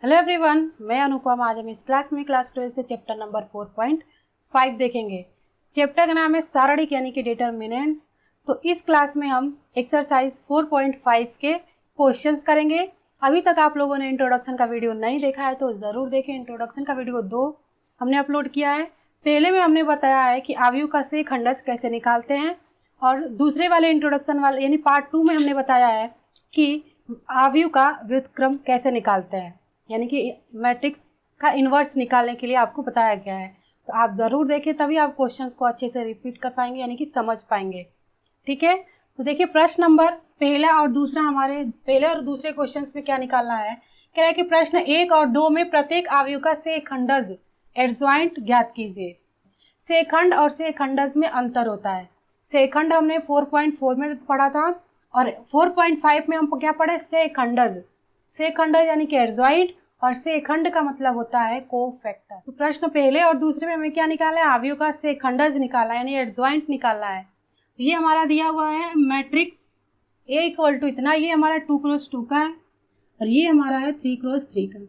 Hello everyone, मैं अनुपम। आज हम इस क्लास में क्लास 12 से चैप्टर नंबर 4.5 देखेंगे। चैप्टर का नाम है सारणिक यानी कि डिटर्मिनेंट्स। तो इस क्लास में हम एक्सरसाइज 4.5 के क्वेश्चंस करेंगे। अभी तक आप लोगों ने इंट्रोडक्शन का वीडियो नहीं देखा है तो ज़रूर देखें। इंट्रोडक्शन का वीडियो 2 हमने अपलोड किया है। पहले में हमने बताया है कि अवयव का से खंडज कैसे निकालते हैं, और दूसरे वाले इंट्रोडक्शन वाले यानी पार्ट 2 में हमने बताया है कि अवयव का व्युत्क्रम कैसे निकालते हैं, यानी कि मैट्रिक्स का इन्वर्स निकालने के लिए आपको बताया गया है। तो आप ज़रूर देखें, तभी आप क्वेश्चंस को अच्छे से रिपीट कर पाएंगे, यानी कि समझ पाएंगे। ठीक है, तो देखिए प्रश्न नंबर पहला और दूसरा, हमारे पहले और दूसरे क्वेश्चंस में क्या निकालना है। कह रहा है कि प्रश्न 1 और 2 में प्रत्येक अवयव का सेखंडज एडजॉइंट ज्ञात कीजिए। सेखंड और सेखंडज में अंतर होता है। सेखंड हमने 4.4 में पढ़ा था और 4.5 में हम क्या पढ़े, सेखंडज। सेखंडज यानी कि एडजॉइंट, और सेखंड का मतलब होता है कोफैक्टर। तो प्रश्न पहले और दूसरे में हमें क्या निकाला है, अवयव का सेखंडज निकाला यानी एडजॉइंट निकालना है। ये हमारा दिया हुआ है मैट्रिक्स A इक्वल टू इतना, ये हमारा 2x2 का है और ये हमारा है 3x3 का।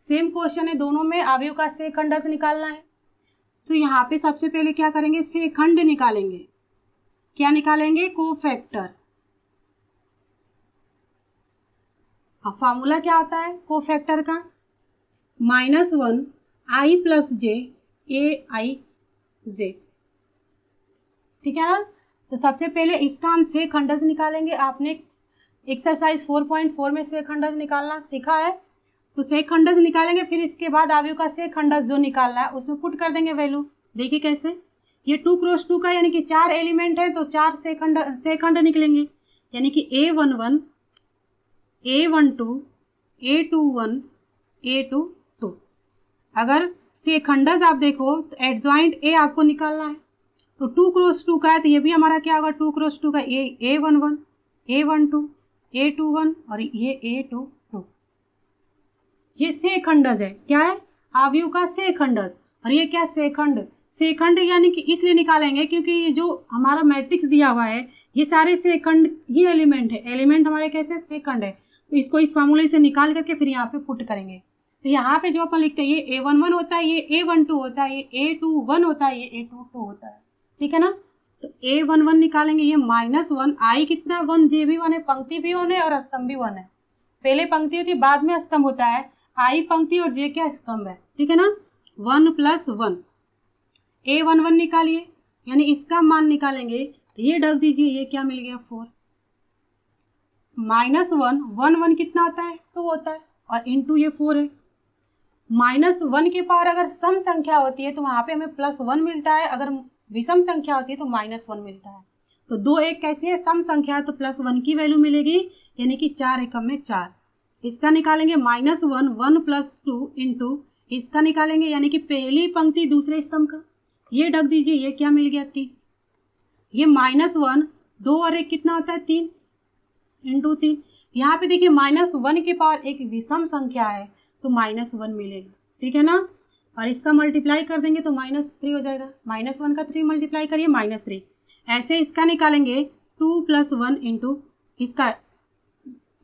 सेम क्वेश्चन है, दोनों में अवयव का सेखंडज निकालना है। तो यहाँ पे सबसे पहले क्या करेंगे, सेखंड निकालेंगे। क्या निकालेंगे, कोफैक्टर। अब फार्मूला क्या होता है कोफैक्टर का, -1 i + j ai/j। ठीक है ना। तो सबसे पहले इसका हम सेखंडज निकालेंगे। आपने एक्सरसाइज 4.4 में सेखंडज निकालना सीखा है, तो सेखंडज निकालेंगे। फिर इसके बाद अवयव का सेखंडज जो निकालना है उसमें पुट कर देंगे वैल्यू। देखिए कैसे, ये 2x2 का यानी कि 4 एलिमेंट है तो 4 सेखंड निकलेंगे, यानी कि A11, A12, A21, A22। अगर सेखंडज आप देखो तो एडजॉइंट A आपको निकालना है, तो 2x2 का है तो ये भी हमारा क्या होगा, 2x2 का A11, A12, A21 और ये A22। ये सेखंडज है। क्या है, अवयव का सेखंडज। और ये क्या, सेखंड। सेखंड यानी कि इसलिए निकालेंगे क्योंकि ये जो हमारा मैट्रिक्स दिया हुआ है ये सारे सेखंड ही एलिमेंट है। एलिमेंट हमारे कैसे, सेखंड है। तो इसको इस फार्मूले से निकाल करके फिर यहाँ पे पुट करेंगे। तो यहाँ पे जो अपन लिखते हैं ये A11 होता है, ये A12 होता है, ये A21 होता है, ये A22 होता है। ठीक है ना। तो A11 निकालेंगे, ये -1 i कितना 1 j भी 1 है, पंक्ति भी 1 है और स्तंभ भी 1 है। पहले पंक्ति होती है बाद में स्तंभ होता है, i पंक्ति और j क्या स्तंभ है। ठीक है ना। 1 + 1 A11 निकालिए, यानी इसका मान निकालेंगे तो ये डाल दीजिए, ये क्या मिल गया 4। -1 1 कितना होता है, 2 होता है, और इंटू ये 4 है। -1 के पावर अगर सम संख्या होती है तो वहां पे हमें +1 मिलता है, अगर विषम संख्या होती है तो -1 मिलता है। तो 2 1 कैसी है, सम संख्या है तो +1 की वैल्यू मिलेगी, यानी कि 4 एकम में 4। इसका निकालेंगे -1 1 + 2 इंटू इसका निकालेंगे, यानी कि पहली पंक्ति दूसरे स्तंभ का, ये ढक दीजिए, ये क्या मिल गया 3। ये -1 2 और 1 कितना होता है 3 इंटू 3। यहाँ पे देखिए -1 के पावर एक विषम संख्या है तो -1 मिलेगा। ठीक है ना। और इसका मल्टीप्लाई कर देंगे तो -3 हो जाएगा। -1 का 3 मल्टीप्लाई करिए -3। ऐसे इसका निकालेंगे 2 + 1 इंटू इसका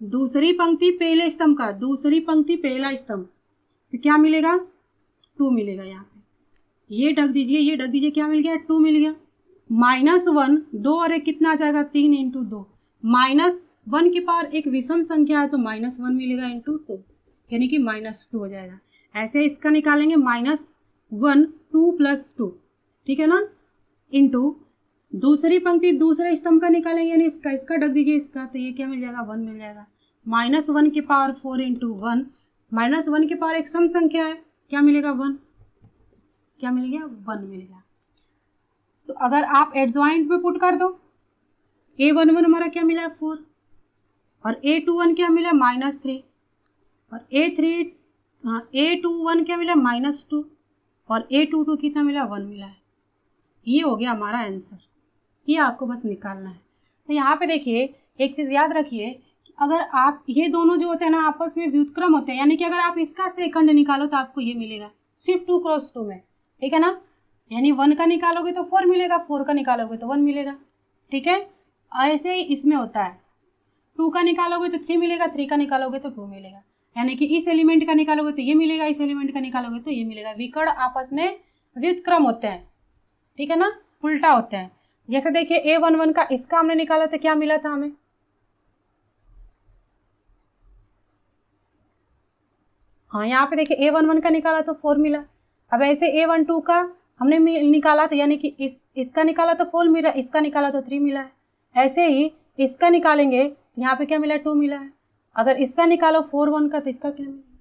दूसरी पंक्ति पहले स्तंभ का, दूसरी पंक्ति पहला स्तंभ, तो क्या मिलेगा 2 मिलेगा। यहाँ पे ये ढक दीजिए, ये ढक दीजिए, क्या मिल गया 2 मिल गया। -1 2 और 1 कितना आ जाएगा 3 इंटू 2। -1 की पावर एक विषम संख्या है तो -1 मिलेगा इंटू 2, यानी कि -2 हो जाएगा। ऐसे इसका निकालेंगे -1 2 + 2। ठीक है ना, इंटू दूसरी पंक्ति दूसरे स्तंभ का निकालेंगे, यानी इसका ढक दीजिए इसका, तो ये क्या मिल जाएगा 1 मिल जाएगा। -1 की पावर 4 इंटू 1, -1 की पावर एक सम संख्या है, क्या मिलेगा 1, क्या मिल गया 1 मिल गया। तो अगर आप एडजॉइंट में पुट कर दो, A11 हमारा क्या मिला 4 और A21 क्या मिला -3 और A21 क्या मिला -2 और A22 कितना मिला 1 मिला है। ये हो गया हमारा आंसर। ये आपको बस निकालना है। तो यहाँ पे देखिए एक चीज़ याद रखिए, अगर आप ये दोनों जो होते हैं ना आपस में व्युत्क्रम होते हैं, यानी कि अगर आप इसका सेकंड निकालो तो आपको ये मिलेगा सिर्फ 2x2 में। ठीक है ना, यानी 1 का निकालोगे तो 4 मिलेगा, 4 का निकालोगे तो 1 मिलेगा। ठीक है, ऐसे ही इसमें होता है, 2 का निकालोगे तो 3 मिलेगा, 3 का निकालोगे तो 2 मिलेगा। यानी कि इस एलिमेंट का निकालोगे तो ये मिलेगा, इस एलिमेंट का निकालोगे तो ये मिलेगा। विकर्ण आपस में व्युत्क्रम होते हैं, ठीक है ना, उल्टा होते हैं। जैसे देखिए A11 का इसका हमने निकाला तो क्या मिला था हमें, हाँ यहाँ पे देखिए A11 का निकाला तो 4 मिला। अब ऐसे A12 का हमने निकाला तो यानी कि इसका निकाला तो 4 मिला, इसका निकाला तो 3 मिला है। ऐसे ही इसका निकालेंगे यहाँ पे क्या मिला, 2 मिला है। अगर इसका निकालो 4 1 का तो इसका क्या मिलेगा,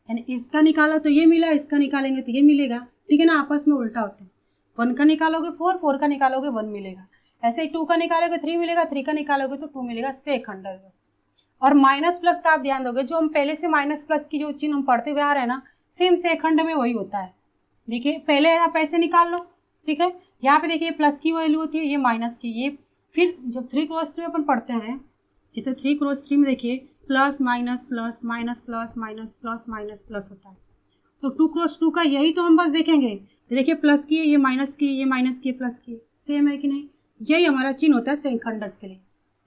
यानी इसका निकाला तो ये मिला, इसका निकालेंगे तो ये मिलेगा, ठीक है ना, आपस में उल्टा होते हैं। 1 का निकालोगे 4, 4 का निकालोगे 1 मिलेगा। ऐसे ही 2 का निकालोगे 3 मिलेगा, 3 का निकालोगे तो 2 मिलेगा। सेकंड बस। और माइनस प्लस का आप ध्यान दोगे, जो हम पहले से माइनस प्लस की जो चिन्ह हम पढ़ते हुए आ रहे हैं ना, सेम सेकंड में वही होता है। देखिए पहले आप ऐसे निकाल लो, ठीक है, यहाँ पे देखिए प्लस की वैल्यू होती है, ये माइनस की। ये फिर जब 3x3 अपन पढ़ते हैं, जैसे 3x3 में देखिए plus minus plus minus plus minus plus minus plus होता है। तो 2x2 का यही तो हम बस देखेंगे। देखिए प्लस की है, ये माइनस की, ये माइनस की, प्लस की, सेम है कि नहीं, यही हमारा चिन्ह होता है सेकंडस के लिए,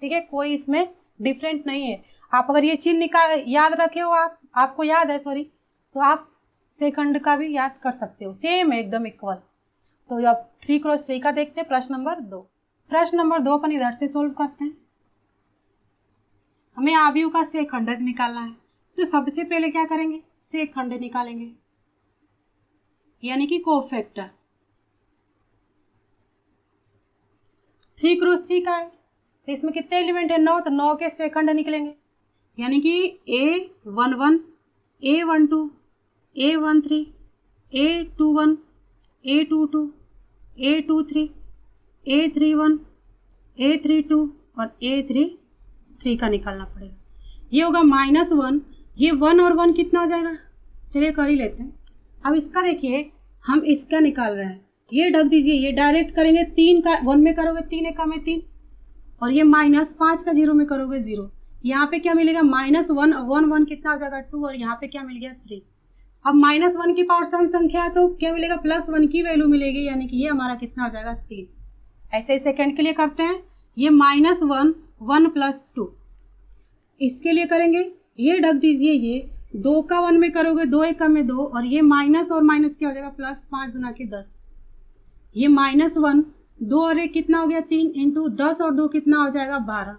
ठीक है, कोई इसमें डिफरेंट नहीं है। आप अगर ये चिन्ह याद रखे हो, आपको याद है सॉरी, तो आप सेकंड का भी याद कर सकते हो, सेम है एकदम इक्वल। तो अब 3x3 का देखते हैं प्रश्न नंबर 2। प्रश्न नंबर 2 अपन इधर से सोल्व करते हैं। हमें आव्यूह का सेकंडज निकालना है, तो सबसे पहले क्या करेंगे, सेकंड निकालेंगे, यानी कि कोफैक्टर। 3x3 का है तो इसमें कितने एलिमेंट है, 9, तो 9 के सेकंड निकलेंगे, यानी कि A11, A12, A13, A21, A22, A23, A31, A32 और A33 का निकालना पड़ेगा। ये होगा -1, ये 1 और 1 कितना हो जाएगा, चलिए कर ही लेते हैं। अब इसका देखिए हम इसका निकाल रहे हैं, ये ढक दीजिए, ये डायरेक्ट करेंगे। 3 का 1 में करोगे 3 1 में 3, और ये -5 का 0 में करोगे 0। यहाँ पे क्या मिलेगा, -1 1 1 कितना हो जाएगा 2, और यहाँ पे क्या मिल गया 3। अब -1 की पावर सम संख्या है तो क्या मिलेगा, +1 की वैल्यू मिलेगी, यानी कि ये हमारा कितना हो जाएगा 3। ऐसे ही सेकंड के लिए करते हैं, ये -1 1 + 2 इसके लिए करेंगे, ये ढक दीजिए, ये 2 का 1 में करोगे 2 1 में 2, और ये माइनस और माइनस क्या हो जाएगा, +5 गुना के 10। ये -1 2 और 1 कितना हो गया 3, इंटू 10 और 2 कितना हो जाएगा 12।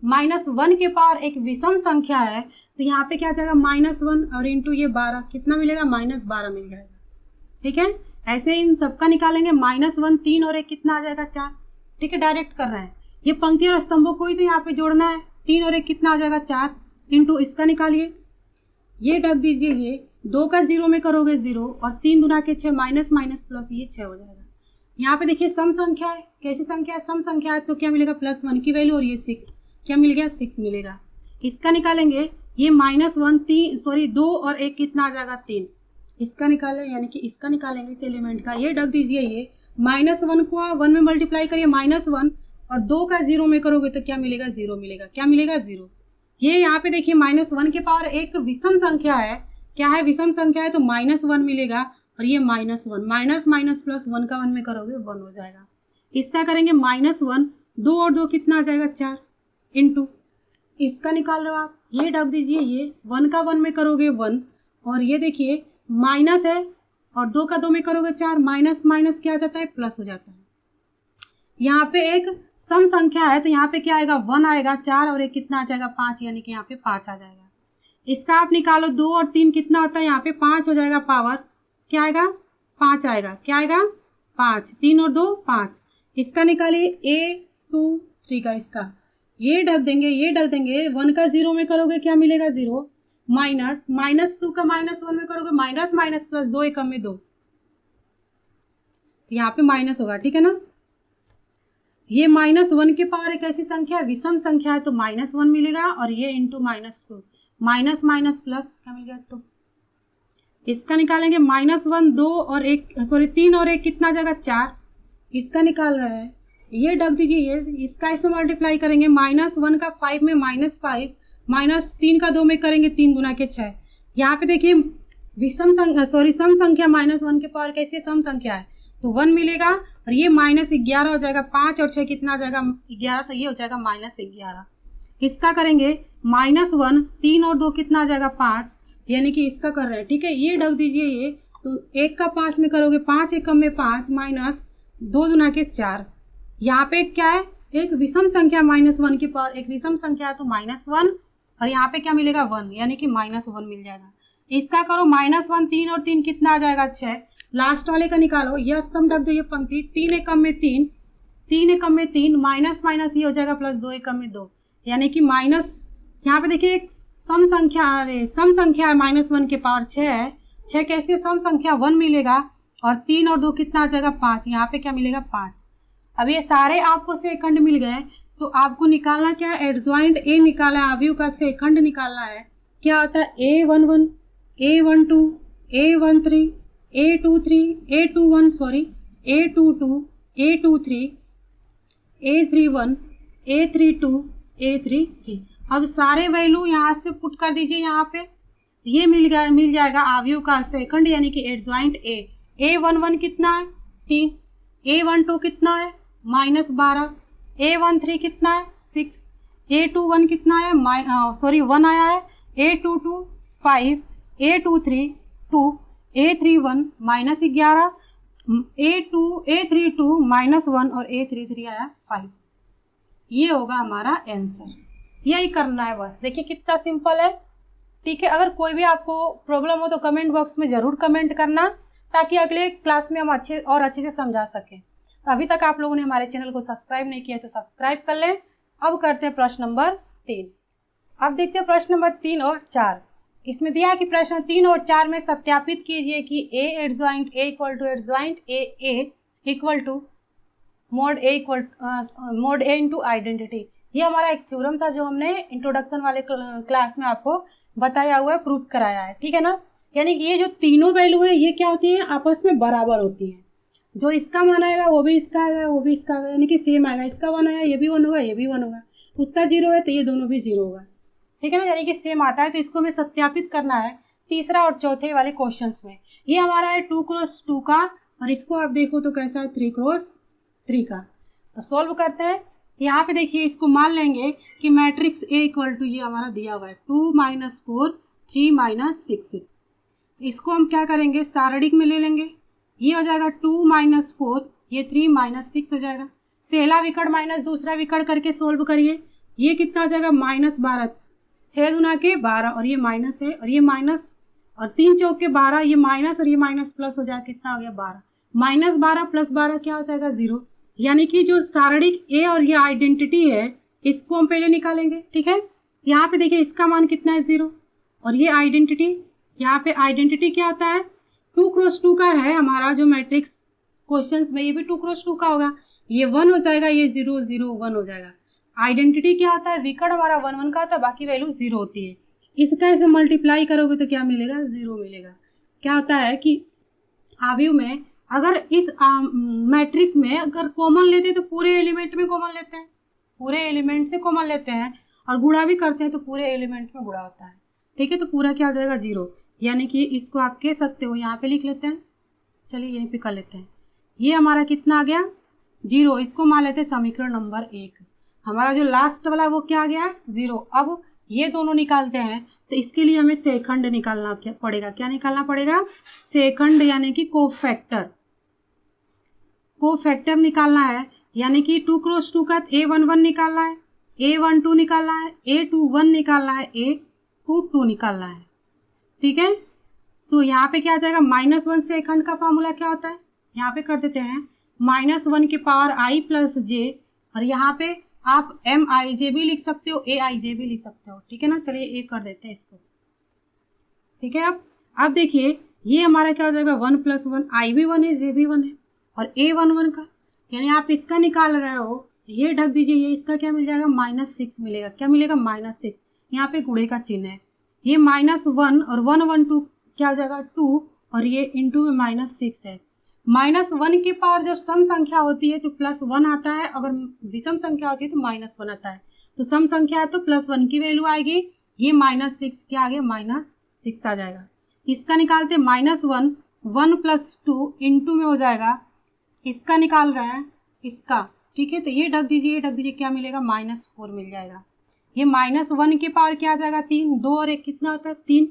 -1 के पावर एक विषम संख्या है तो यहाँ पे क्या आ जाएगा, -1 और इंटू ये 12 कितना मिलेगा, -12 मिल जाएगा, ठीक है। ऐसे इन सबका निकालेंगे, -1 3 और 1 कितना आ जाएगा 4, ठीक है, डायरेक्ट कर रहे हैं। ये पंक्ति और स्तंभों को ही तो यहाँ पे जोड़ना है। 3 और 1 कितना आ जाएगा 4, इंटू इसका निकालिए, ये ढक दीजिए, ये 2 का 0 में करोगे 0, और 3 दुना के 6 माइनस माइनस प्लस, ये 6 हो जाएगा। यहाँ पे देखिए सम संख्या है, कैसी संख्या है, सम संख्या है, तो क्या मिलेगा, +1 की वैल्यू, और ये 6 क्या मिल गया 6 मिलेगा। इसका निकालेंगे, ये -1 2 और 1 कितना आ जाएगा 3, इसका निकालें, यानी कि इसका निकालेंगे इस एलिमेंट का, ये ढक दीजिए, ये -1 को 1 में मल्टीप्लाई करिए -1, और 2 का 0 में करोगे तो क्या मिलेगा 0 मिलेगा, क्या मिलेगा 0। ये यहाँ पे देखिए -1 के पावर एक विषम संख्या है, क्या है, विषम संख्या है, तो -1 मिलेगा, और ये -1 माइनस माइनस प्लस 1 का 1 में करोगे 1 हो जाएगा। इसका करेंगे -1 2 और 2 कितना आ जाएगा 4, इंटू इसका निकाल रहे हो आप, ये ढक दीजिए, ये 1 का 1 में करोगे 1, और ये देखिए माइनस है, और 2 का 2 में करोगे 4, माइनस माइनस क्या आ जाता है, प्लस हो जाता है। यहाँ पे एक सम संख्या है तो यहाँ पे क्या आएगा 1 आएगा, 4 और 1 कितना आ जाएगा 5, यानी कि यहाँ पे 5 आ जाएगा। इसका आप निकालो, 2 और 3 कितना होता है, यहाँ पे 5 हो जाएगा, पावर क्या आएगा 5 आएगा, क्या आएगा 5, 3 और 2 5। इसका निकालिए A23 का, इसका ये ढक देंगे, ये ढक देंगे, 1 का 0 में करोगे क्या मिलेगा 0, माइनस -2 का -1 में करोगे माइनस माइनस प्लस 2 1 में 2, यहाँ पे माइनस होगा, ठीक है ना। ये -1 के पावर एक ऐसी संख्या है, विषम संख्या है, तो -1 मिलेगा, और ये इंटू -2 माइनस माइनस प्लस क्या मिल गया 2। इसका निकालेंगे, -1 2 और 1 3 और 1 कितना आ जाएगा 4, इसका निकाल रहे हैं, ये ढक दीजिए, ये इसका इसमें मल्टीप्लाई करेंगे, -1 का 5 में -5, -3 का 2 में करेंगे 3 गुना के 6। यहाँ पे देखिए सम संख्या -1 के पावर कैसे सम संख्या है, तो 1 मिलेगा, और ये -11 हो जाएगा, 5 और 6 कितना आ जाएगा 11, तो ये हो जाएगा -11। इसका करेंगे -1, 3 और 2 कितना आ जाएगा 5, यानी कि इसका कर रहे हैं, ठीक है। ये ढक दीजिए ये, तो 1 का 5 में करोगे 5 एकम में 5 माइनस 2 दूना के 4। यहाँ पे क्या है, एक विषम संख्या -1 की पावर, एक विषम संख्या है तो -1, और यहाँ पे क्या मिलेगा 1, यानी कि -1 मिल जाएगा। इसका करो -1, 3 और 3 कितना आ जाएगा 6, लास्ट वाले का निकालो, यह स्तंभ ढक दो, ये पंक्ति 3 एकम में 3, 3 एकम में 3 माइनस माइनस ये हो जाएगा प्लस 2 एकम में 2, यानी कि माइनस, यहाँ पे देखिए एक सम संख्या, अरे सम संख्या है -1 के पावर 6 है, 6 कैसे सम संख्या 1 मिलेगा, और 3 और 2 कितना आ जाएगा 5, यहाँ पे क्या मिलेगा 5। अब ये सारे आपको सेकंड मिल गए, तो आपको निकालना क्या है, एडजॉइंट ए निकाला है, आव्यूह का सेकंड निकालना है। क्या होता है A11, A12, A13, A23, A21 sorry, A22, A23, A31, A32, A33। अब सारे वैल्यू यहाँ से पुट कर दीजिए, यहाँ पे ये मिल जाएगा आव्यूह का सेकंड, यानी कि एडजॉइंट ए। A11 कितना है 3, A12 कितना है -12, A13 कितना है 6, A21 कितना है 1 आया है, A22 5, A23 2, A31 -11, A32 -1 और A33 आया 5। ये होगा हमारा आंसर, यही करना है बस। देखिए कितना सिंपल है, ठीक है। अगर कोई भी आपको प्रॉब्लम हो तो कमेंट बॉक्स में ज़रूर कमेंट करना, ताकि अगले क्लास में हम अच्छे से समझा सकें। तो अभी तक आप लोगों ने हमारे चैनल को सब्सक्राइब नहीं किया तो सब्सक्राइब कर लें। अब करते हैं प्रश्न नंबर 3। अब देखते हैं प्रश्न नंबर 3 और 4। इसमें दिया है कि प्रश्न 3 और 4 में सत्यापित कीजिए कि A adjoint A equal to adjoint A equal to mod A into identity. ये हमारा एक थ्योरम था जो हमने इंट्रोडक्शन वाले क्लास में आपको बताया हुआ है, प्रूव कराया है, ठीक है ना। यानी कि ये जो तीनों वैल्यू है ये क्या होती हैं, आपस में बराबर होती हैं। जो इसका मान आएगा वो भी इसका आएगा, वो भी इसका आएगा, यानी कि सेम आएगा। इसका 1 आया ये भी 1 होगा, ये भी 1 होगा, उसका 0 है तो ये दोनों भी 0 होगा, ठीक है ना। यानी कि सेम आता है, तो इसको हमें सत्यापित करना है तीसरा और चौथे वाले क्वेश्चंस में। ये हमारा है 2x2 का, और इसको आप देखो तो कैसा है 3x3 का। तो सॉल्व करते हैं। यहाँ पे देखिए इसको मान लेंगे कि मैट्रिक्स ए इक्वल टू, ये हमारा दिया हुआ है 2 - 4 3 - 6। इसको हम क्या करेंगे, सारणिक में ले लेंगे। ये हो जाएगा 2 - 4, ये 3 - 6 हो जाएगा। पहला विकर्ण माइनस दूसरा विकर्ण करके सोल्व करिए। ये कितना हो जाएगा -12, 6 दूना के 12, और ये माइनस है और ये माइनस, और 3 चौक के 12, ये माइनस और ये माइनस प्लस हो जाएगा, कितना हो गया 12। -12 + 12 क्या हो जाएगा 0। यानी कि जो सारणिक ए और ये आइडेंटिटी है इसको हम पहले निकालेंगे, ठीक है। यहाँ पे देखिए इसका मान कितना है 0, और ये आइडेंटिटी, यहाँ पे आइडेंटिटी क्या होता है 2x2 का है हमारा जो मैट्रिक्स क्वेश्चंस में, ये भी 2x2 का होगा। ये 1 हो जाएगा, ये 0 0 1 हो जाएगा। आइडेंटिटी क्या होता है, विकर्ण हमारा 1 1 का होता है, बाकी वैल्यू 0 होती है। इसका इसे मल्टीप्लाई करोगे तो क्या मिलेगा 0 मिलेगा। क्या होता है कि आव्यूह में अगर इस मैट्रिक्स में अगर कॉमन लेते हैं तो पूरे एलिमेंट में कॉमन लेते हैं, पूरे एलिमेंट से कॉमन लेते हैं, और गुणा भी करते हैं तो पूरे एलिमेंट में गुणा होता है, ठीक है। तो पूरा क्या हो जाएगा 0, यानी कि इसको आप कह सकते हो, यहाँ पे लिख लेते हैं, चलिए यहीं पे कर लेते हैं। ये हमारा कितना आ गया 0, इसको मान लेते हैं समीकरण नंबर 1। हमारा जो लास्ट वाला वो क्या आ गया 0। अब ये दोनों निकालते हैं तो इसके लिए हमें सेकंड निकालना पड़ेगा। क्या निकालना पड़ेगा, सेकंड, यानी कि कोफैक्टर निकालना है। यानी कि 2x2 का A11 निकालना है, A12 निकालना है, A21 निकालना है, A22 निकालना है, ठीक है। तो यहाँ पे क्या आ जाएगा -1 सेकंड का फॉर्मूला क्या होता है, यहाँ पे कर देते हैं -1 की पावर i + j, और यहाँ पे आप MIJ भी लिख सकते हो, AIJ भी लिख सकते हो, ठीक है ना। चलिए एक कर देते हैं इसको, ठीक है। अब देखिए ये हमारा क्या हो जाएगा 1 + 1, i भी 1 है, j भी 1 है, और A11 का, यानी आप इसका निकाल रहे हो, ये ढक दीजिए, ये इसका क्या मिल जाएगा -6 मिलेगा। क्या मिलेगा -6, यहाँ पे गुणे का चिन्ह है। ये -1 और 1 1 2 क्या हो जाएगा 2, और ये इंटू में -6 है। -1 की पावर जब सम संख्या होती है तो +1 आता है, अगर विषम संख्या होती है तो -1 आता है। तो सम संख्या है तो +1 की वैल्यू आएगी, ये -6 क्या आ गया -6 आ जाएगा। इसका निकालते -1 1 + 2 इंटू में हो जाएगा, इसका निकाल रहे हैं इसका, ठीक है। तो ये ढक दीजिए, क्या मिलेगा -4 मिल जाएगा। ये -1 के पावर क्या आ जाएगा 3, 2 और 1 कितना होता है 3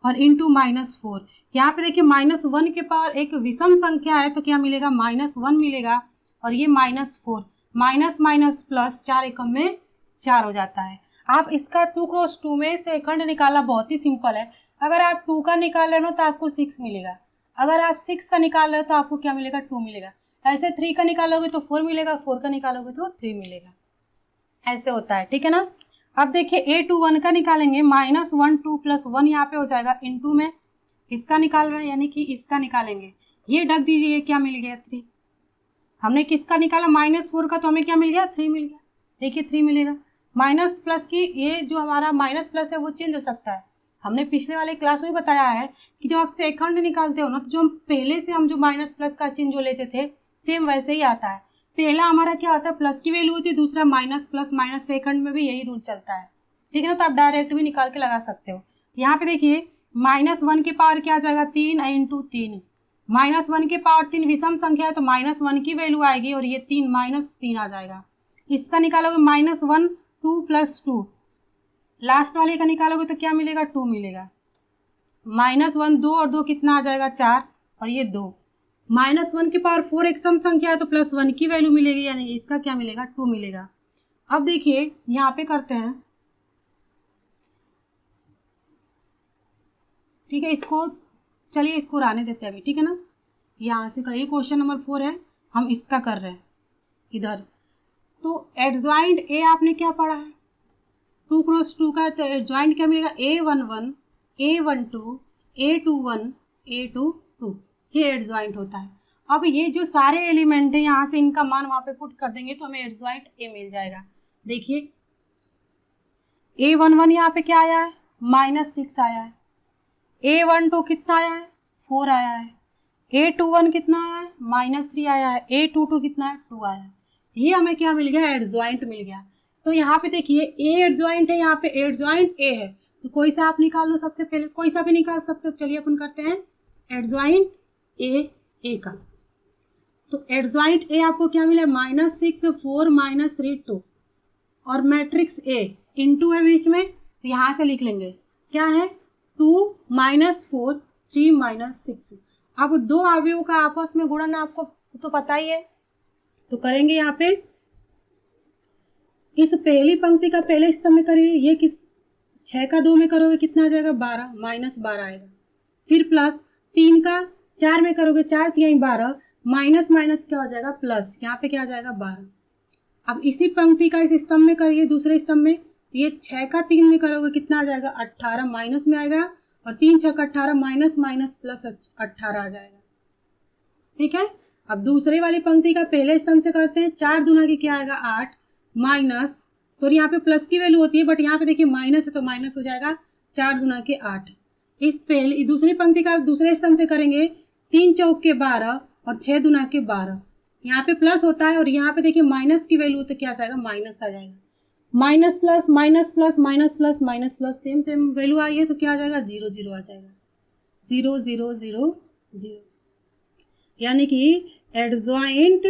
और इंटू -4। यहाँ पे देखिए -1 के पावर एक विषम संख्या है तो क्या मिलेगा -1 मिलेगा और ये -4 माइनस माइनस प्लस 4 एकम में 4 हो जाता है। आप इसका 2 क्रॉस 2 में सेकंड निकालना बहुत ही सिंपल है। अगर आप 2 का निकाल रहे हो तो आपको 6 मिलेगा, अगर आप 6 का निकाल रहे हो तो आपको क्या मिलेगा 2 मिलेगा। ऐसे 3 का निकालोगे तो 4 मिलेगा, 4 का निकालोगे तो 3 मिलेगा, ऐसे होता है, ठीक है ना। अब देखिए A21 का निकालेंगे, -1 2 + 1 यहाँ पे हो जाएगा इनटू में इसका निकाल रहे हैं यानी कि इसका निकालेंगे, ये ढक दीजिए, क्या मिल गया 3। हमने किसका निकाला -4 का तो हमें क्या मिल गया 3 मिल गया। देखिए 3 मिलेगा, माइनस प्लस की ये जो हमारा माइनस प्लस है वो चेंज हो सकता है। हमने पिछले वाले क्लास में बताया है कि जब आप सेकंड निकालते हो ना तो जो हम पहले से हम जो माइनस प्लस का चिन्ह जो लेते थे सेम वैसे ही आता है। पहला हमारा क्या होता है प्लस की वैल्यू होती है, दूसरा माइनस प्लस माइनस, सेकंड में भी यही रूल चलता है, ठीक है ना। तो आप डायरेक्ट भी निकाल के लगा सकते हो। यहाँ पे देखिए -1 के पावर क्या आ जाएगा 3 इंटू 3, -1 के पावर 3 विषम संख्या है तो -1 की वैल्यू आएगी और ये 3 -3 आ जाएगा। इसका निकालोगे -1 2 + 2, लास्ट वाले का निकालोगे तो क्या मिलेगा 2 मिलेगा। -1 2 और 2 कितना आ जाएगा 4 और ये 2, -1 के पावर 4 एक सम संख्या है तो +1 की वैल्यू मिलेगी यानी इसका क्या मिलेगा 2 मिलेगा। अब देखिए यहाँ पे करते हैं, ठीक है, इसको चलिए इसको रहने देते हैं अभी, ठीक है ना। यहाँ से करिए क्वेश्चन नंबर 4 है, हम इसका कर रहे हैं इधर। तो एडजॉइंट ए आपने क्या पढ़ा है 2 क्रॉस 2 का, तो एडजॉइंट क्या मिलेगा A11 A12 A21 A22, ये एडजॉइंट होता है। अब ये जो सारे एलिमेंट है यहाँ से इनका मान वहाँ पे पुट कर देंगे तो हमें एडजॉइंट ए मिल जाएगा। देखिए A11 यहाँ पे क्या आया है -6 आया है, A12 कितना आया है 4 आया है, A21 कितना आया है -3 आया है, A22 कितना है 2 आया है। ये हमें क्या मिल गया एडजॉइंट मिल गया। तो यहाँ पे देखिए ए एडजॉइंट है, यहाँ पे एडजॉइंट ए है तो कोई सा आप निकाल लो, सबसे पहले कोई सा भी निकाल सकते हो। चलिए अपन करते हैं एडजॉइंट ए का। तो एडजॉइंट ए आपको क्या मिला -6 4 -3 2 और मैट्रिक्स ए इनटू है बीच में, तो यहाँ से लिख लेंगे क्या है 2 -4 3 -6। अब दो अवयवों का आपस में गुणन आपको तो पता ही है, तो करेंगे यहाँ पे इस पहली पंक्ति का पहले स्तंभ में करिए, ये किस 6 का 2 में करोगे कितना आ जाएगा 12 -12 आएगा। फिर प्लस 3 का 4 में करोगे 4 3 12 माइनस माइनस क्या हो जाएगा प्लस, यहाँ पे क्या आ जाएगा 12। अब इसी पंक्ति का इस स्तंभ में करिए दूसरे स्तंभ में, ये 6 का 3 में करोगे कितना आ जाएगा 18 माइनस में आएगा और 3 6 का 18 माइनस माइनस प्लस 18 आ जाएगा, ठीक है। अब दूसरे वाली पंक्ति का पहले स्तंभ से करते हैं, 4 दूना की क्या आएगा 8 माइनस, सॉरी यहाँ पे प्लस की वैल्यू होती है बट यहाँ पे देखिए माइनस है तो माइनस हो जाएगा 4 दूना के 8। इस पहले दूसरी पंक्ति का दूसरे स्तंभ से करेंगे 3 चौक के 12 और 6 दूना के 12, यहाँ पे प्लस होता है और यहाँ पे देखिए माइनस की वैल्यू तो क्या आ जाएगा माइनस आ जाएगा, minus plus minus plus minus plus minus plus same same value आई है तो क्या आ जाएगा 0 0 आ जाएगा, 0 0 0 0, यानी कि एडजॉइंट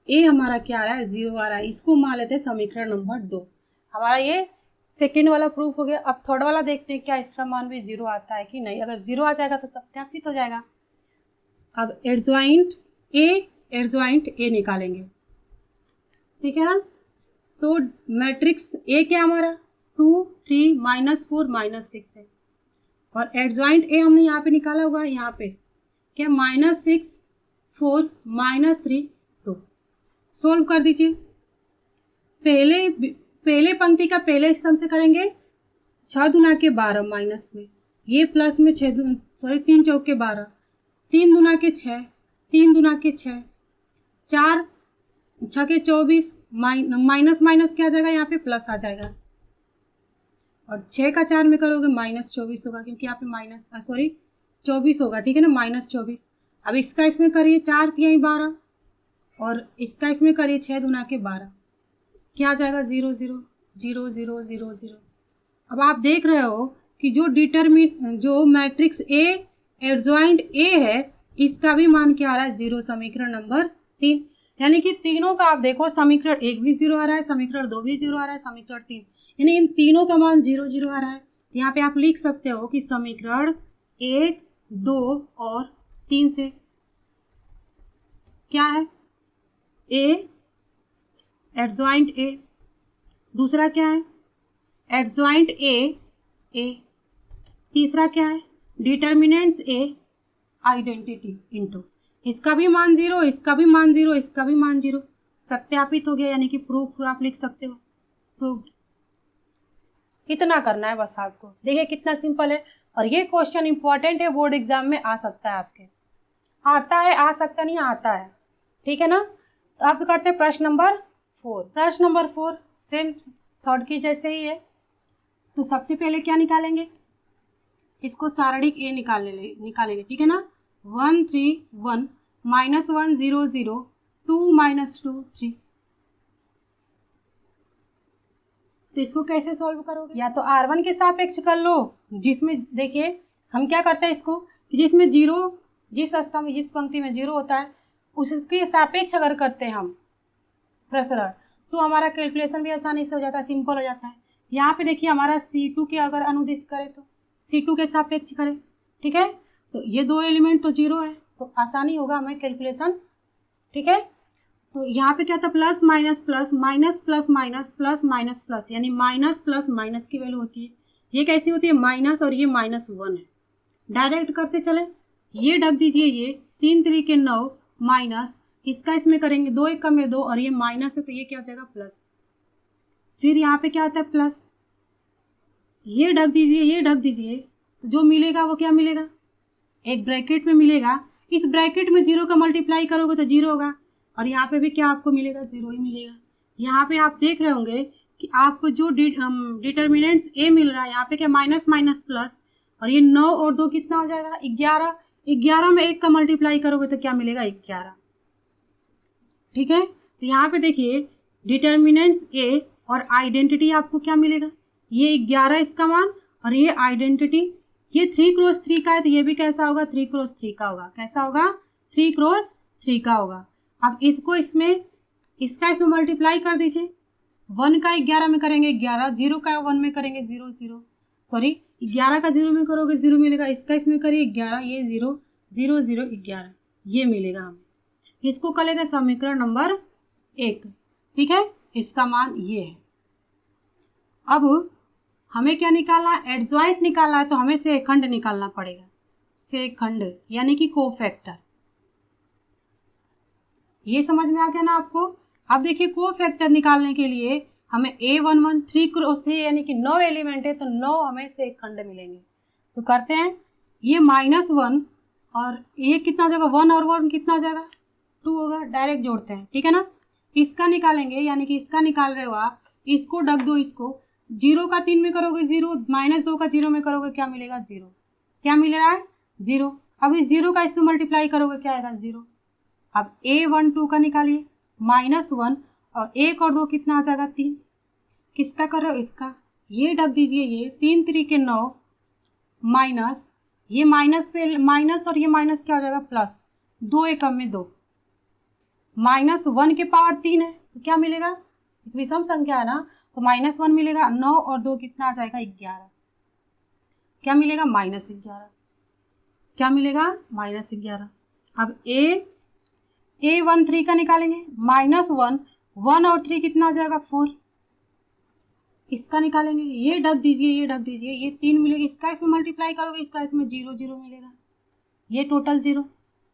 ए हमारा क्या आ रहा है 0 आ रहा है। इसको मान लेते हैं समीकरण नंबर 2। हमारा ये सेकेंड वाला प्रूफ हो गया। अब थर्ड वाला देखते हैं क्या इसका मान भी 0 आता है कि नहीं। अगर 0 आ जाएगा तो सत्यापित हो जाएगा। अब एडजॉइंट ए निकालेंगे, ठीक है ना। तो मैट्रिक्स ए क्या हमारा 2 3 -4 -6 है और एडजॉइंट ए हमने यहाँ पे निकाला हुआ है, यहाँ पे क्या -6 4 -3 2। सोल्व कर दीजिए। पहले पंक्ति का पहले स्तंभ से करेंगे 6 दूना के 12 माइनस में, ये प्लस में 3 चौक के 12, 3 दूना के 6 3 दूना के 6 4 6 के 24 माइनस माइनस क्या आ जाएगा यहाँ पे प्लस आ जाएगा और 6 का 4 में करोगे -24 होगा क्योंकि यहाँ पे 24 होगा, ठीक है ना, -24। अब इसका इसमें करिए 4 3 12 और इसका इसमें करिए 6 दूना के 12, क्या आ जाएगा 0 0 0 0 0 0। अब आप देख रहे हो कि जो मैट्रिक्स ए एडजॉइंट ए है इसका भी मान क्या आ रहा है 0, समीकरण नंबर 3। यानी कि तीनों का आप देखो, समीकरण 1 भी 0 आ रहा है, समीकरण 2 भी 0 आ रहा है, समीकरण 3 यानी इन तीनों का मान 0 0 आ रहा है। यहाँ पे आप लिख सकते हो कि समीकरण 1, 2 और 3 से क्या है, ए एडजॉइंट ए, दूसरा क्या है एडजॉइंट ए, तीसरा क्या है डिटर्मिनेंट्स ए आइडेंटिटी इनटू इसका भी मान 0, इसका भी मान 0, इसका भी मान 0, सत्यापित हो गया, यानी कि प्रूफ आप लिख सकते हो, प्रूफ। इतना करना है बस आपको। देखिए कितना सिंपल है, और ये क्वेश्चन इंपॉर्टेंट है, बोर्ड एग्जाम में आ सकता है आपके, आता है, आ सकता नहीं, आता है, ठीक है ना। तो अब करते हैं प्रश्न नंबर 4। प्रश्न नंबर 4 सेम थर्ड की जैसे ही है। तो सबसे पहले क्या निकालेंगे, इसको सारणिक ए निकालेंगे, ठीक है ना। 1 3 1 -1 0 0 2 -2 3। तो इसको कैसे सॉल्व करोगे, या तो R1 के सापेक्ष कर लो, जिसमें देखिए हम क्या करते हैं इसको, जिसमें 0, जिस स्तंभ जिस पंक्ति में 0 होता है उसके सापेक्ष अगर करते हैं हम प्रसरण, तो हमारा कैलकुलेशन भी आसानी से हो जाता है, सिंपल हो जाता है। यहाँ पे देखिए हमारा C2 के अगर अनुदिश करें तो C2 के सापेक्ष करें, ठीक है। तो ये दो एलिमेंट तो 0 है, तो आसानी होगा हमें कैलकुलेशन, ठीक है। तो यहाँ पे क्या था, plus minus plus minus plus minus plus minus plus, यानी माइनस प्लस माइनस की वैल्यू होती है। ये कैसी होती है, माइनस, और ये -1 है। डायरेक्ट करते चले, ये ढक दीजिए, ये 3 3 के 9 माइनस, इसका इसमें करेंगे 2 1 में 2, और ये माइनस है तो ये क्या हो जाएगा प्लस। फिर यहाँ पे क्या होता है प्लस, ये ढक दीजिए, ये ढक दीजिए, तो जो मिलेगा वो क्या मिलेगा, एक ब्रैकेट में मिलेगा, इस ब्रैकेट में 0 का मल्टीप्लाई करोगे तो 0 होगा, और यहाँ पे भी क्या आपको मिलेगा, 0 ही मिलेगा। यहाँ पे आप देख रहे होंगे कि आपको जो डिटर्मिनेंट्स ए मिल रहा है, यहाँ पे क्या माइनस माइनस प्लस, और ये 9 और 2 कितना हो जाएगा 11, 11 में 1 का मल्टीप्लाई करोगे तो क्या मिलेगा 11, ठीक है। तो यहाँ पे देखिए डिटर्मिनेंट्स ए और आइडेंटिटी आपको क्या मिलेगा, ये 11 इसका मान, और ये आइडेंटिटी, ये 3 क्रॉस 3 का है, तो ये भी कैसा होगा 3 क्रॉस 3 का होगा, कैसा होगा 3 क्रॉस 3 का होगा। अब इसको इसमें, इसका इसमें मल्टीप्लाई कर दीजिए, 1 का 11 में करेंगे 11, 0 का 1 में करेंगे 0 0, सॉरी 11 का 0 में करोगे 0 मिलेगा, इसका इसमें करिए 11, ये 0 0 0 11, ये मिलेगा हमें। इसको कर लेते हैं समीकरण नंबर 1, ठीक है, इसका मान ये है। अब हमें क्या निकालना है, एडजॉइंट निकालना है, तो हमें सेखंड निकालना पड़ेगा, सेखंड यानी कि कोफैक्टर। ये समझ में आ गया ना आपको। अब देखिए कोफैक्टर निकालने के लिए हमें A11 3 क्रॉस 3 यानी कि 9 एलिमेंट है, तो 9 हमें सेखंड मिलेंगे। तो करते हैं, ये -1 और ये कितना हो जाएगा 1 और 1 कितना हो जाएगा 2 होगा, डायरेक्ट जोड़ते हैं, ठीक है ना। इसका निकालेंगे, यानी कि इसका निकाल रहे हो आप, इसको ढक दो, इसको 0 का 3 में करोगे 0, -2 का 0 में करोगे क्या मिलेगा 0, क्या मिल रहा है 0। अब इस 0 का इसमें मल्टीप्लाई करोगे क्या आएगा 0। अब A12 का निकालिए, -1 और 1 और 2 कितना आ जाएगा 3, किसका कर रहे हो इसका, ये ढक दीजिए, ये 3 3 के 9 माइनस, ये माइनस पे माइनस और ये माइनस क्या हो जाएगा प्लस, 2 1 में 2, -1 के पावर 3 है तो क्या मिलेगा, विषम संख्या है ना, तो -1 मिलेगा, 9 और 2 कितना आ जाएगा 11, क्या मिलेगा -11, क्या मिलेगा -11। अब A13 का निकालेंगे, -1 1 और 3 कितना आ जाएगा 4, इसका निकालेंगे, ये ढक दीजिए, ये ढक दीजिए, ये 3 मिलेगा, इसका इसमें मल्टीप्लाई करोगे, इसका इसमें 0 0 मिलेगा, ये टोटल 0।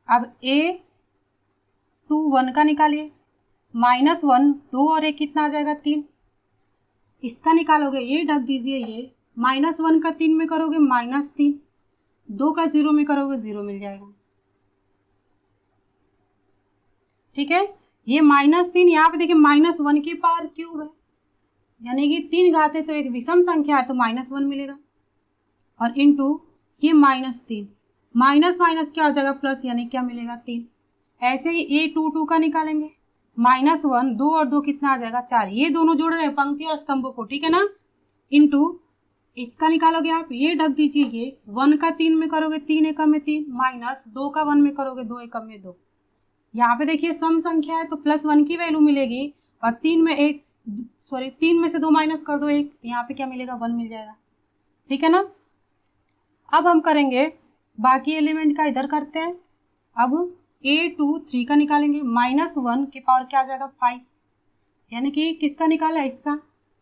अब A21 का निकालिए, -1 2 और 1 कितना आ जाएगा 3, इसका निकालोगे, ये ढक दीजिए, ये -1 का 3 में करोगे -3, 2 का 0 में करोगे 0 मिल जाएगा, ठीक है। ये -3 यहाँ पे देखिए -1 की पावर क्यूब है, यानी कि 3 घात है तो एक विषम संख्या है तो -1 मिलेगा, और इनटू ये -3, माइनस माइनस क्या हो जाएगा प्लस, यानी क्या मिलेगा 3। ऐसे ही A22 का निकालेंगे, -1 2 और 2 कितना आ जाएगा 4, ये दोनों जोड़ रहे हैं पंक्ति और स्तंभों को, ठीक है ना, इनटू इसका निकालोगे आप, ये ढक दीजिए, ये 1 का 3 में करोगे 3 1 में 3, माइनस 2 का 1 में करोगे 2 1 में 2। यहाँ पे देखिए सम संख्या है तो +1 की वैल्यू मिलेगी, और 3 में 1 सॉरी 3 में से 2 माइनस कर दो 1, यहाँ पे क्या मिलेगा 1 मिल जाएगा। ठीक है ना। अब हम करेंगे बाकी एलिमेंट का, इधर करते हैं। अब A2 3 का निकालेंगे, -1 के पावर क्या आ जाएगा 5, यानी कि किसका निकाला है इसका,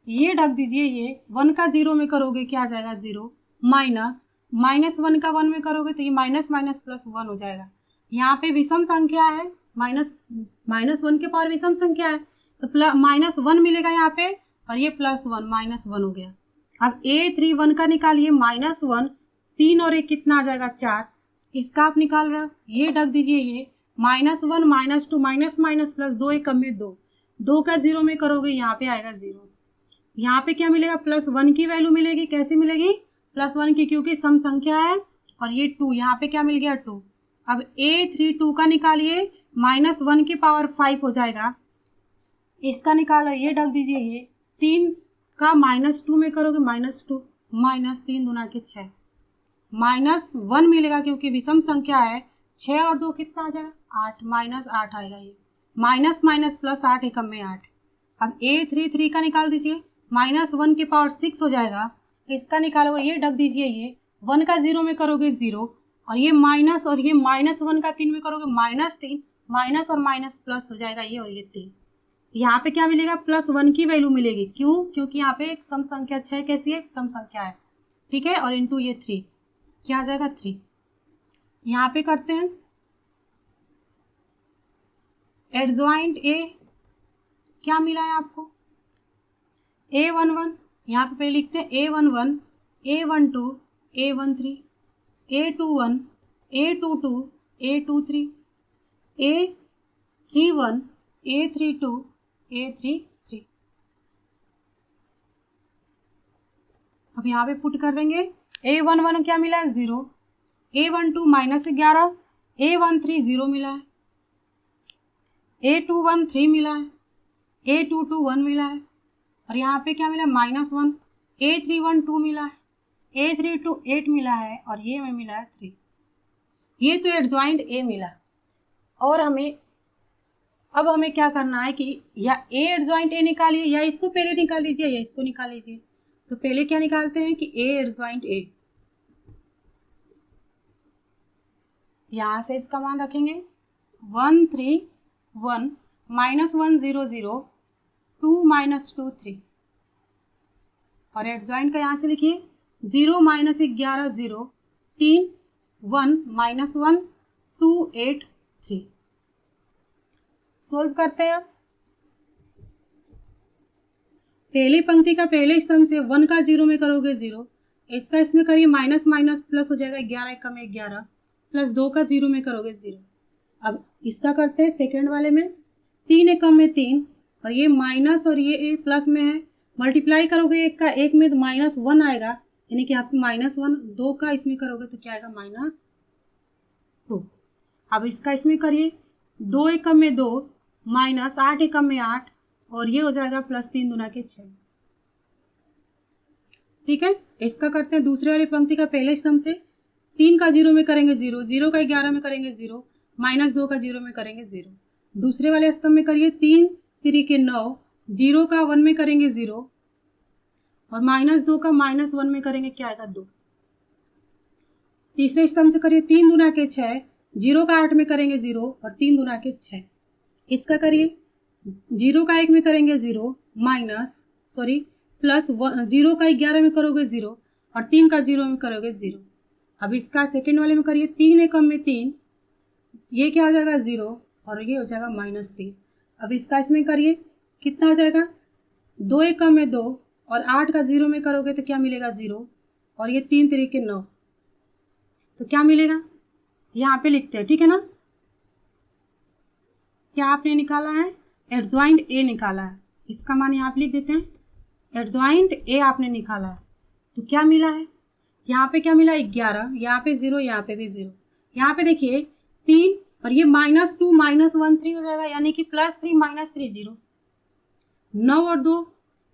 ये ढक दीजिए, ये 1 का 0 में करोगे क्या आ जाएगा 0, -1 का 1 में करोगे तो ये माइनस माइनस प्लस 1 हो जाएगा। यहाँ पे विषम संख्या है, -1 के पावर विषम संख्या है तो -1 मिलेगा यहाँ पे, और ये +1 -1 हो गया। अब A3 1 का निकालिए, -1 3 और 1 कितना आ जाएगा 4, इसका आप निकाल रहे हो, ये ढक दीजिए, ये -1 -2 माइनस माइनस प्लस 2 1 कम में 2, 2 का 0 में करोगे यहाँ पे आएगा 0। यहाँ पे क्या मिलेगा +1 की वैल्यू मिलेगी, कैसे मिलेगी +1 की, क्योंकि सम संख्या है, और ये 2 यहाँ पे क्या मिल गया 2। अब A3 2 का निकालिए, -1 की पावर 5 हो जाएगा, इसका निकालो, ये ढक दीजिए, ये 3 का -2 में करोगे -2, -3 दूना के 6, -1 मिलेगा क्योंकि विषम संख्या है, 6 और 2 कितना आ जाएगा 8, -8 आएगा, ये माइनस माइनस प्लस 8 एकम में 8। अब A3 3 का निकाल दीजिए, -1 की पावर 6 हो जाएगा, इसका निकालोगे, ये ढक दीजिए, ये 1 का 0 में करोगे 0, और ये माइनस, और ये -1 का 3 में करोगे -3, माइनस और माइनस प्लस हो जाएगा ये, और ये 3। यहाँ पे क्या मिलेगा +1 की वैल्यू मिलेगी, क्यों, क्योंकि यहाँ पे एक सम संख्या 6 कैसी है, सम संख्या है। ठीक है, और इंटू ये 3 क्या आ जाएगा 3। यहाँ पे करते हैं एडजॉइंट A, क्या मिला है आपको A11, यहाँ पे पहले लिखते हैं A11, A12, A13, A21, A22, A23, A31, A32, A33। अब यहाँ पे पुट कर देंगे, A11 क्या मिला है 0, A12 -11, A13 0 मिला है, A21 3 मिला है, A22 1 मिला है, और यहाँ पे क्या मिला -1, A31 2 मिला है, A32 8 मिला है, और ये हमें मिला है 3। ये तो एडजॉइंट A मिला। और अब हमें क्या करना है कि या A एडजॉइंट A निकालिए, या इसको पहले निकाल लीजिए, या इसको निकाल लीजिए। तो पहले क्या निकालते हैं कि A एडजॉइंट A, यहाँ से इसका मान रखेंगे 1 3 1 -1 0 0 2 -2 3, और एडजॉइंट का यहाँ से लिखिए 0 -11 0 3 1 -1 2 8 3। सोल्व करते हैं। पहली पंक्ति का पहले स्तंभ से 1 का 0 में करोगे 0, इसका इसमें करिए माइनस माइनस प्लस हो जाएगा 11 एकम में 11, प्लस 2 का 0 में करोगे 0। अब इसका करते हैं सेकेंड वाले में, 3 एकम में 3, और ये माइनस और ये प्लस में है, मल्टीप्लाई करोगे एक का एक में तो -1 आएगा, यानी कि आपको -1, 2 का इसमें करोगे तो क्या आएगा -2। अब इसका इसमें करिए, 2 एकम में 2, -8 एकम में 8, और ये हो जाएगा +3 दूना के 6। ठीक है, इसका करते हैं दूसरे वाली पंक्ति का पहले स्तंभ से, 3 का 0 में करेंगे 0, 0 का 11 में करेंगे 0, -2 का 0 में करेंगे 0। दूसरे वाले स्तंभ में करिए 3 3 के 9, 0 का 1 में करेंगे 0, और -2 का -1 में करेंगे क्या आएगा 2। तीसरे स्तंभ से करिए 3 दूना के 6, 0 का 8 में करेंगे 0, और 3 दूना के 6। इसका करिए 0 का 1 में करेंगे 0, प्लस 0 का 11 में करोगे 0, और 3 का 0 में करोगे 0। अब इसका सेकेंड वाले में करिए 3 एकम में 3, ये क्या हो जाएगा 0, और ये हो जाएगा -3। अब इसका इसमें करिए कितना हो जाएगा 2 एकम में 2, और 8 का 0 में करोगे तो क्या मिलेगा 0, और ये 3 3 के 9, तो क्या मिलेगा यहाँ पे लिखते हैं। ठीक है ना, क्या आपने निकाला है एडजॉइंट A निकाला है, इसका मान यहाँ पे लिख देते हैं, एडजॉइंट A आपने निकाला है। तो क्या मिला है, यहाँ पे क्या मिला 11, यहाँ पे 0, यहाँ पे भी 0, यहाँ पे देखिए 3, और ये -2 -1 3 हो जाएगा, यानी कि +3 -3 0, 9 और 2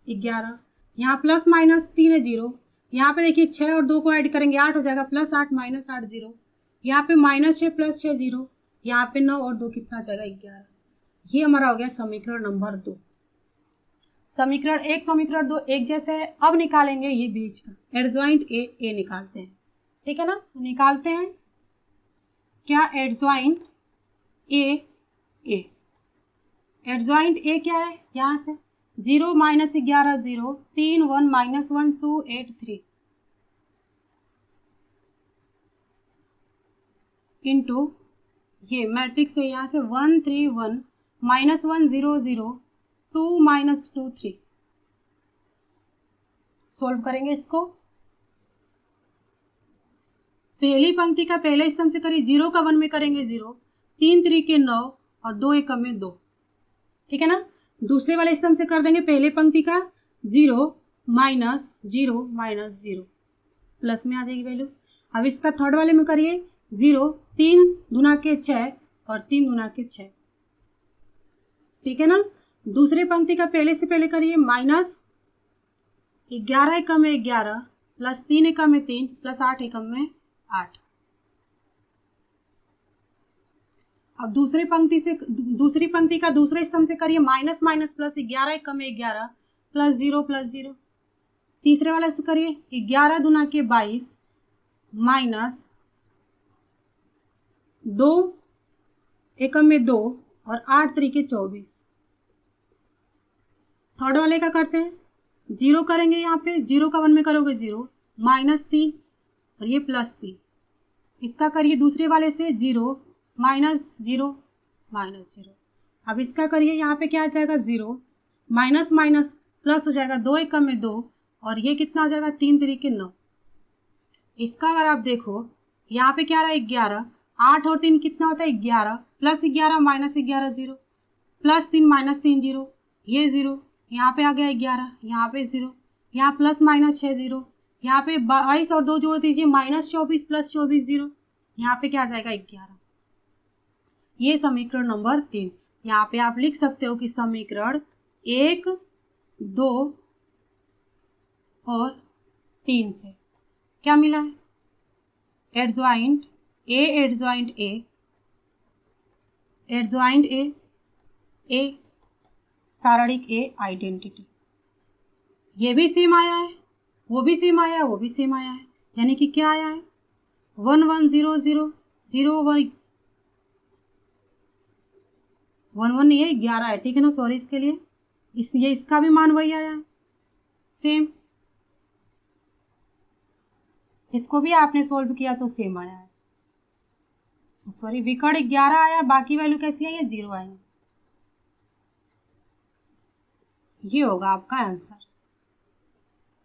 11, यहाँ +-3 है 0, यहाँ पे देखिए 6 और 2 को ऐड करेंगे 8 हो जाएगा, +8 -8 0, यहाँ पे -6 + 6 0, यहाँ पे 9 और 2 कितना आ जाएगा 11। ये हमारा हो गया समीकरण नंबर 2। समीकरण 1 समीकरण 2 एक जैसे है। अब निकालेंगे ये बीच का एडजॉइंट ए निकालते हैं, ठीक है ना। निकालते हैं क्या एडजॉइंट ए एडजॉइंट ए क्या है, यहाँ से 0 -11 0 3 1 -1 2 8 3 इंटू ये मैट्रिक्स है, यहाँ से 1 3 1 -1 0 0 2 -2 3। सोल्व करेंगे इसको। पहली पंक्ति का पहले स्तंभ से करिए, 0 का 1 में करेंगे 0, 3 3 9 और 2 1 में 2, ठीक है ना। दूसरे वाले स्तंभ से कर देंगे पहले पंक्ति का 0 -0 प्लस में आ जाएगी वैल्यू। अब इसका थर्ड वाले में करिए 0 3 दूना के 6 और 3 दूना के 6, ठीक है ना। दूसरे पंक्ति का पहले से पहले करिए -11 एकम में 11 प्लस 3 एकम में 3 प्लस 8 एकम में 8। अब दूसरी पंक्ति का दूसरे स्तंभ से करिए माइनस प्लस 11 एकम में 11 प्लस 0। तीसरे वाले से करिए 11 दूना के 22 माइनस 2 एकम में 2 और 8 3 24। थर्ड वाले का करते हैं, 0 करेंगे, यहाँ पे 0 का 1 में करोगे 0 -3 और ये +3। इसका करिए दूसरे वाले से 0 -0 अब इसका करिए, यहाँ पे क्या आ जाएगा 0 माइनस प्लस हो जाएगा 2 एकम में 2 और ये कितना हो जाएगा 3 3 9। इसका अगर आप देखो यहाँ पे क्या रहा है 11, 8 और 3 कितना होता है 11 प्लस 11 -11 0 प्लस 3 -3 0, ये 0 यहाँ पे आ गया 11, यहाँ पे 0, यहाँ प्लस -6 0, यहाँ पे 22 और 2 जोड़ दीजिए -24 प्लस 24 0, यहाँ पे क्या आ जाएगा 11। ये समीकरण नंबर 3। यहाँ पे आप लिख सकते हो कि समीकरण 1 2 और 3 से क्या मिला है, एडजॉइंट ए सारणिक ए आइडेंटिटी। ये भी सेम आया है, वो भी सेम आया है, वो भी सेम आया है, यानी कि क्या आया है 1 1 0 0 0 1 नहीं है 11 है, ठीक है ना। सॉरी इसके लिए, ये इसका भी मान वही आया है सेम, इसको भी आपने सोल्व किया तो सेम आया है। सॉरी विकर्ण 11 आया, बाकी वैल्यू कैसी आई है 0 आई है। ये होगा आपका आंसर,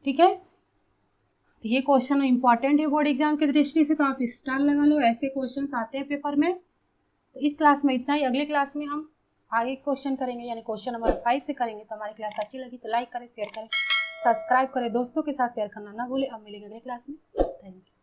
ठीक है। तो ये क्वेश्चन इंपॉर्टेंट है बोर्ड एग्जाम की दृष्टि से, तो आप स्टार लगा लो, ऐसे क्वेश्चंस आते हैं पेपर में। तो इस क्लास में इतना ही, अगले क्लास में हम आगे क्वेश्चन करेंगे, यानी क्वेश्चन नंबर 5 से करेंगे। तो हमारी क्लास अच्छी लगी तो लाइक करें, शेयर करें, सब्सक्राइब करें, दोस्तों के साथ शेयर करना ना भूलें। अब मिलेंगे अगले क्लास में, थैंक यू।